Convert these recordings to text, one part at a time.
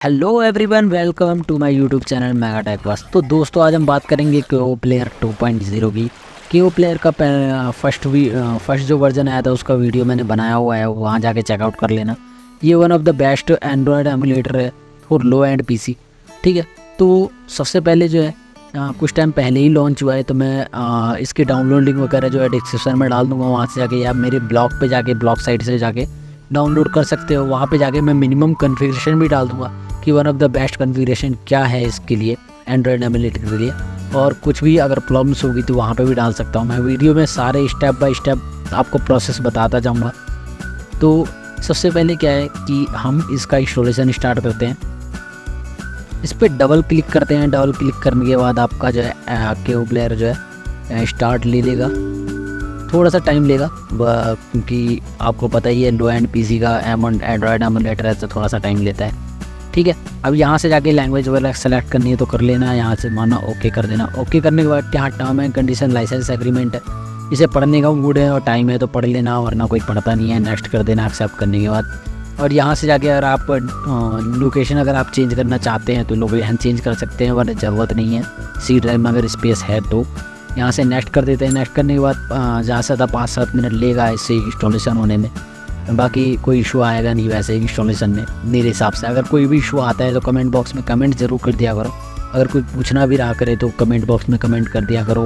Hello everyone, welcome to my YouTube channel mega tech बस। तो दोस्तों, आज हम बात करेंगे केओ प्लेयर 2.0 की। केओ प्लेयर का फर्स्ट जो वर्जन आया था उसका वीडियो मैंने बनाया हुआ है, वहाँ जाके चेकआउट कर लेना। ये one of the best Android emulator है फॉर लो एंड पीसी। ठीक है, तो सबसे पहले जो है कुछ टाइम पहले ही लॉन्च हुआ है, तो मैं इसकी डाउनलोड लिंक वगैरह जो है डिस्क्रिप्शन में डाल दूँगा। वहाँ से जाके या मेरे ब्लॉग पे जाके ब्लॉग साइट से जाके डाउनलोड कर सकते हो। वहाँ पे जाके मैं मिनिमम कन्फिगरेशन भी डाल दूँगा कि one of the best configuration क्या है इसके लिए, एंड्रॉयड एमुलेटर के लिए। और कुछ भी अगर प्रॉब्लम्स होगी तो वहाँ पे भी डाल सकता हूँ मैं। वीडियो में सारे स्टेप बाय स्टेप आपको प्रोसेस बताता जाऊँगा। तो सबसे पहले क्या है कि हम इसका इंस्टॉलेशन स्टार्ट करते हैं। इस पर डबल क्लिक करते हैं। डबल क्लिक करने के बाद आपका जो है केओ प्लेयर जो है स्टार्ट ले लेगा। थोड़ा सा टाइम लेगा क्योंकि आपको पता ही है लो एंड पीसी का एंड्रॉयड एमुलेटर है, तो थोड़ा सा टाइम लेता है। ठीक है, अब यहाँ से जाके लैंग्वेज वगैरह सेलेक्ट करनी है तो कर लेना। यहाँ से माना ओके कर देना। ओके करने के बाद यहाँ term and condition license agreement है, इसे पढ़ने का मूड है और टाइम है तो पढ़ लेना, वरना कोई पढ़ता नहीं है। नेक्स्ट कर देना एक्सेप्ट करने के बाद। और यहाँ से जाके अगर आप लोकेशन अगर आप चेंज करना चाहते हैं तो लोकेशन चेंज कर सकते हैं, वरना ज़रूरत नहीं है। सी ड्राइव में अगर स्पेस है तो यहाँ से नेक्स्ट कर देते हैं। नेक्स्ट करने के बाद ज़्यादा से ज़्यादा 5-7 मिनट लेगा इससे इंस्टॉलेशन होने में। बाकी कोई इशू आएगा नहीं वैसे इंस्टॉलेशन में मेरे हिसाब से। अगर कोई भी इशू आता है तो कमेंट बॉक्स में कमेंट ज़रूर कर दिया करो। अगर कोई पूछना भी रहा करे तो कमेंट बॉक्स में कमेंट कर दिया करो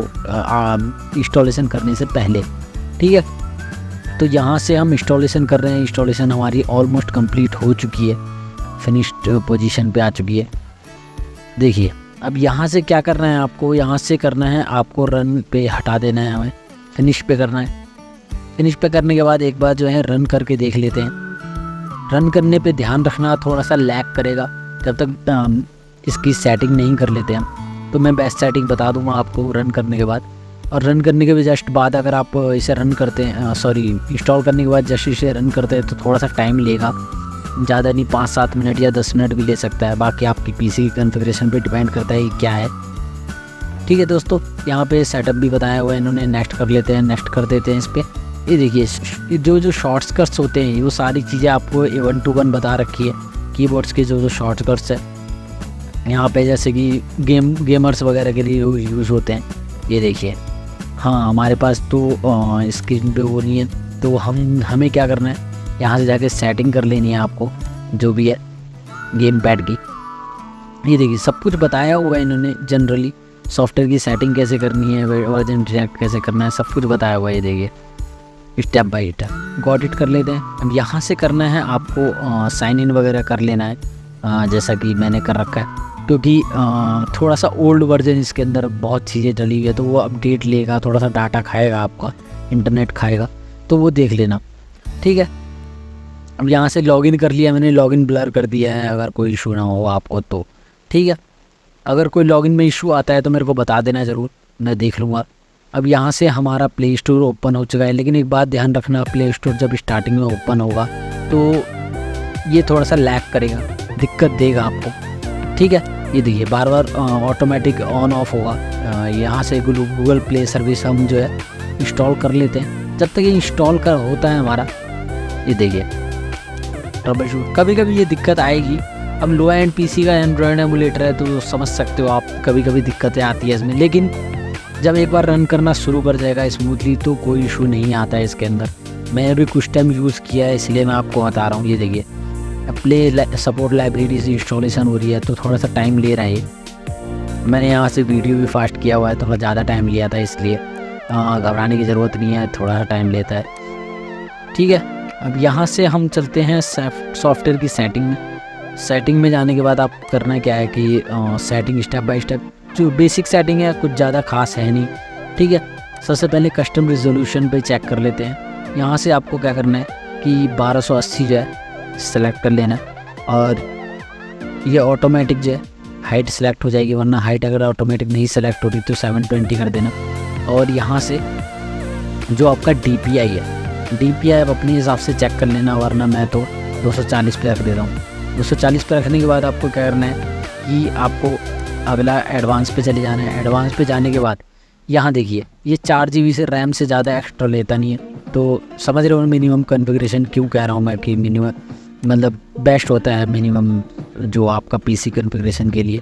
इंस्टॉलेशन करने से पहले। ठीक है, तो यहाँ से हम इंस्टॉलेशन कर रहे हैं। इंस्टॉलेशन हमारी ऑलमोस्ट कंप्लीट हो चुकी है, फिनिश्ड पोजीशन पे आ चुकी है। देखिए, अब यहाँ से क्या करना है आपको, यहाँ से करना है आपको रन पे हटा देना है, हमें फिनिश पे करना है। फिनिश पे करने के बाद एक बार जो है रन करके देख लेते हैं। रन करने पे ध्यान रखना, थोड़ा सा लैग करेगा जब तक इसकी सेटिंग नहीं कर लेते हम। तो मैं बेस्ट सेटिंग बता दूंगा आपको रन करने के बाद। और रन करने के जस्ट बाद अगर आप इसे रन करते हैं इंस्टॉल करने के बाद जस्ट इसे रन करते हैं तो थोड़ा सा टाइम लेगा, ज़्यादा नहीं, 5-7 मिनट या 10 मिनट भी ले सकता है। बाकी आपकी पीसी की कॉन्फ़िगरेशन पे डिपेंड करता है कि क्या है। ठीक है दोस्तों, यहाँ पे सेटअप भी बताया हुआ है इन्होंने। नेक्स्ट कर लेते हैं, नेक्स्ट कर देते हैं इस पर। ये देखिए, जो शॉर्टकट्स होते हैं वो सारी चीज़ें आपको 1 to 1 बता रखी है। कीबोर्ड्स के जो शॉर्टकट्स है यहाँ पे, जैसे कि गेमर्स वगैरह के लिए यूज़ होते हैं। ये देखिए, हाँ हमारे पास तो स्क्रीन पे वो नहीं है, तो हमें क्या करना है, यहाँ से जाके सेटिंग कर लेनी है आपको जो भी है गेम पैड की। ये देखिए, सब कुछ बताया हुआ है इन्होंने। जनरली सॉफ्टवेयर की सेटिंग कैसे करनी है, वर्जन डिटेक्ट कैसे करना है, सब कुछ बताया हुआ है। ये देखिए step by step got it कर लेते हैं। अब यहाँ से करना है आपको साइन इन वगैरह कर लेना है, जैसा कि मैंने कर रखा है। क्योंकि थोड़ा सा ओल्ड वर्जन इसके अंदर बहुत चीज़ें डली हुई है, तो वो अपडेट लेगा, थोड़ा सा डाटा खाएगा, आपका इंटरनेट खाएगा, तो वो देख लेना। ठीक है, अब यहाँ से लॉगिन कर लिया मैंने, लॉगिन ब्लर कर दिया है अगर कोई इशू ना हो आपको तो। ठीक है, अगर कोई लॉगिन में इशू आता है तो मेरे को बता देना ज़रूर, मैं देख लूँगा। अब यहाँ से हमारा प्ले स्टोर ओपन हो चुका है, लेकिन एक बात ध्यान रखना, प्ले स्टोर जब स्टार्टिंग में ओपन होगा तो ये थोड़ा सा लैग करेगा, दिक्कत देगा आपको। ठीक है, ये देखिए बार बार ऑटोमेटिक ऑन ऑफ होगा। यहाँ से गूगल प्ले सर्विस हम जो है इंस्टॉल कर लेते हैं। जब तक ये इंस्टॉल कर होता है हमारा, ये देखिए ट्रबल शूट, कभी कभी ये दिक्कत आएगी। अब लो एंड पीसी का एंड्रॉयड एमुलेटर है तो समझ सकते हो आप, कभी कभी दिक्कतें आती है इसमें। लेकिन जब एक बार रन करना शुरू कर जाएगा स्मूथली तो कोई इशू नहीं आता है इसके अंदर। मैंने भी कुछ टाइम यूज़ किया है, इसलिए मैं आपको बता रहा हूँ। ये देखिए, प्ले सपोर्ट लाइब्रेरी से इंस्टॉलेशन हो रही है तो थोड़ा सा टाइम ले रहा है। मैंने यहाँ से वीडियो भी फास्ट किया हुआ है, थोड़ा ज़्यादा टाइम लिया था, इसलिए घबराने की ज़रूरत नहीं है, थोड़ा सा टाइम लेता है। ठीक है, अब यहाँ से हम चलते हैं सॉफ्टवेयर की सेटिंग में। सेटिंग में जाने के बाद आप करना क्या है कि सेटिंग स्टेप बाय स्टेप, जो बेसिक सेटिंग है कुछ ज़्यादा खास है नहीं। ठीक है, सबसे पहले कस्टम रिजोल्यूशन पे चेक कर लेते हैं। यहाँ से आपको क्या करना है कि 1280 जो है सेलेक्ट कर लेना, और ये ऑटोमेटिक जो है हाइट सेलेक्ट हो जाएगी, वरना हाइट अगर ऑटोमेटिक नहीं सेलेक्ट होती तो 720 कर देना। और यहाँ से जो आपका DPI है, DPI आप अपने हिसाब से चेक कर लेना, वरना मैं तो 240 पे रख देता हूँ। 240 पे रखने के बाद आपको क्या करना है कि आपको अगला एडवांस पे चले जाना है। एडवांस पे जाने के बाद यहाँ देखिए, ये 4 GB से रैम से ज़्यादा एक्स्ट्रा लेता नहीं है, तो समझ रहे हो मिनिमम कॉन्फ़िगरेशन क्यों कह रहा हूँ मैं कि मिनिमम मतलब बेस्ट होता है मिनिमम जो आपका पीसी कॉन्फ़िगरेशन के लिए।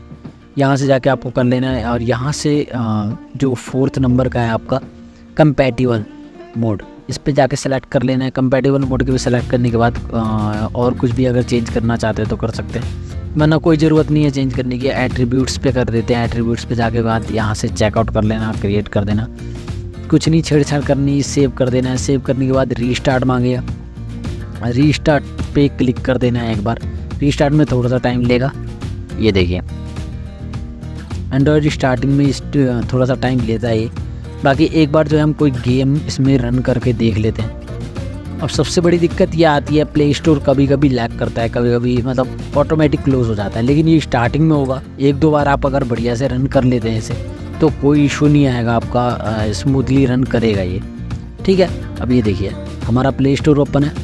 यहाँ से जाके आपको कर लेना है और यहाँ से जो 4th नंबर का है आपका कंपैटिबल मोड, इस पे जाके सेलेक्ट कर लेना है। कंपैटिबल मोड के भी सेलेक्ट करने के बाद और कुछ भी अगर चेंज करना चाहते हैं तो कर सकते हैं, वरना कोई ज़रूरत नहीं है चेंज करने की। एट्रीब्यूट्स पे कर देते हैं। एट्रीब्यूट्स पे जाके बाद यहाँ से चेकआउट कर लेना, क्रिएट कर देना, कुछ नहीं छेड़छाड़ करनी, सेव कर देना है। सेव करने के बाद रीस्टार्ट मांगेगा, रीस्टार्ट पे क्लिक कर देना है एक बार। रीस्टार्ट में थोड़ा सा टाइम लेगा, ये देखिए एंड्रॉयड स्टार्टिंग में थोड़ा सा टाइम लेता है ये। बाकी एक बार जो है हम कोई गेम इसमें रन करके देख लेते हैं। अब सबसे बड़ी दिक्कत ये आती है, प्ले स्टोर कभी कभी लैग करता है, कभी कभी मतलब ऑटोमेटिक क्लोज हो जाता है, लेकिन ये स्टार्टिंग में होगा। 1-2 बार आप अगर बढ़िया से रन कर लेते हैं इसे तो कोई इशू नहीं आएगा, आपका स्मूथली रन करेगा ये, ठीक है। अब ये देखिए हमारा प्ले स्टोर ओपन है।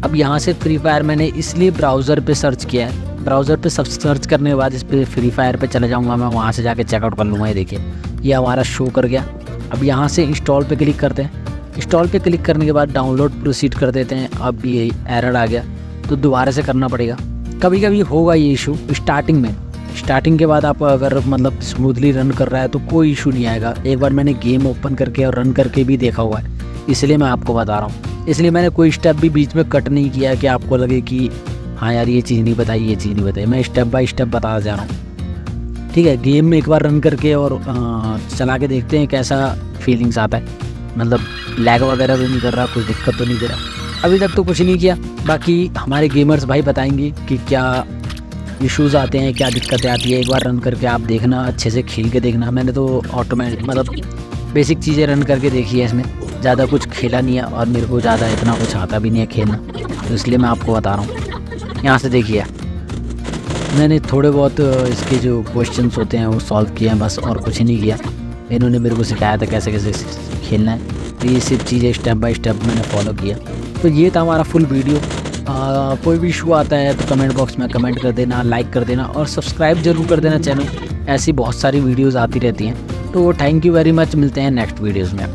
अब यहाँ से फ्री फायर मैंने इसलिए ब्राउज़र पे सर्च किया है। ब्राउज़र पे सब सर्च करने के बाद इस पर फ्री फायर पे चले जाऊँगा मैं, वहाँ से जाके चेकआउट कर लूँगा। ये देखिए ये हमारा शो कर गया। अब यहाँ से इंस्टॉल पे क्लिक करते हैं। इंस्टॉल पे क्लिक करने के बाद डाउनलोड प्रोसीड कर देते हैं। अब ये एरर आ गया तो दोबारा से करना पड़ेगा। कभी कभी होगा ये इशू स्टार्टिंग में। स्टार्टिंग के बाद आप अगर मतलब स्मूथली रन कर रहा है तो कोई इशू नहीं आएगा। एक बार मैंने गेम ओपन करके और रन करके भी देखा हुआ है, इसलिए मैं आपको बता रहा हूँ। इसलिए मैंने कोई स्टेप भी बीच में कट नहीं किया कि आपको लगे कि हाँ यार ये चीज़ नहीं बताई, ये चीज़ नहीं बताई। मैं स्टेप बाय स्टेप बता जा रहा हूँ, ठीक है। गेम में एक बार रन करके और चला के देखते हैं कैसा फीलिंग्स आता है। मतलब लैग वगैरह तो नहीं कर रहा, कुछ दिक्कत तो नहीं दे रहा। अभी तक तो कुछ नहीं किया। बाकी हमारे गेमर्स भाई बताएंगे कि क्या इश्यूज़ आते हैं, क्या दिक्कतें आती है। एक बार रन करके आप देखना, अच्छे से खेल के देखना। मैंने तो ऑटोमेटिक मतलब बेसिक चीज़ें रन करके देखी है, इसमें ज़्यादा कुछ खेला नहीं है और मेरे को ज़्यादा इतना कुछ आता भी नहीं है खेलना, तो इसलिए मैं आपको बता रहा हूँ। यहाँ से देखिए मैंने थोड़े बहुत इसके जो क्वेश्चंस होते हैं वो सॉल्व किए हैं बस, और कुछ नहीं किया। इन्होंने मेरे को सिखाया था कैसे कैसे खेलना है, तो ये सब चीज़ें स्टेप बाय स्टेप मैंने फॉलो किया। तो ये था हमारा फुल वीडियो। कोई भी इशू आता है तो कमेंट बॉक्स में कमेंट कर देना, लाइक कर देना और सब्सक्राइब जरूर कर देना चैनल। ऐसी बहुत सारी वीडियोज़ आती रहती हैं। तो थैंक यू वेरी मच, मिलते हैं नेक्स्ट वीडियोज़ में।